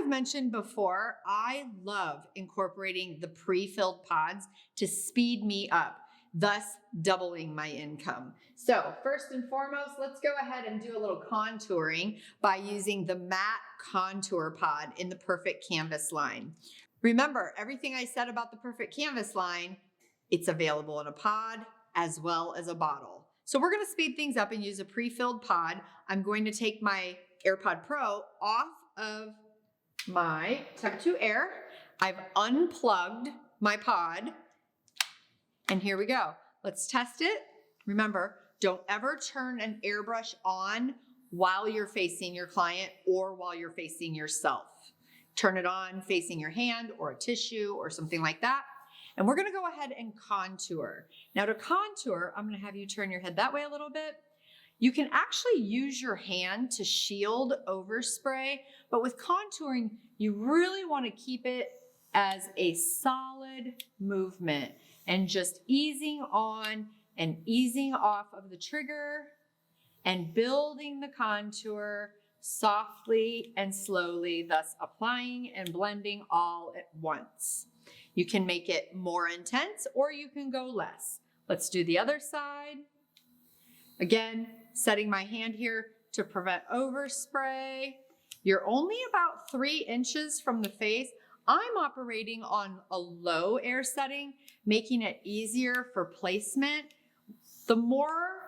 mentioned before, I love incorporating the pre-filled pods to speed me up, thus doubling my income. So first and foremost, let's go ahead and do a little contouring by using the matte contour pod in the Perfect Canvas line. Remember, everything I said about the Perfect Canvas line, it's available in a pod as well as a bottle. So we're gonna speed things up and use a pre-filled pod. I'm going to take my AirPod Pro off of my TEMPTU Air. I've unplugged my pod, and here we go. Let's test it. Remember, don't ever turn an airbrush on while you're facing your client or while you're facing yourself. Turn it on facing your hand or a tissue or something like that. And we're gonna go ahead and contour. Now to contour, I'm gonna have you turn your head that way a little bit. You can actually use your hand to shield overspray, but with contouring, you really wanna keep it as a solid movement and just easing on and easing off of the trigger and building the contour softly and slowly, thus applying and blending all at once. You can make it more intense or you can go less. Let's do the other side. Again, setting my hand here to prevent overspray. You're only about 3 inches from the face. I'm operating on a low air setting, making it easier for placement. The more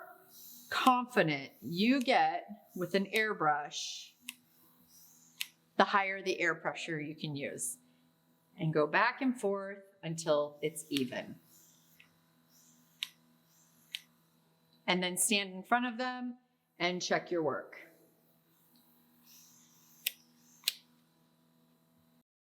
confident you get with an airbrush, the higher the air pressure you can use. And go back and forth until it's even. And then stand in front of them and check your work.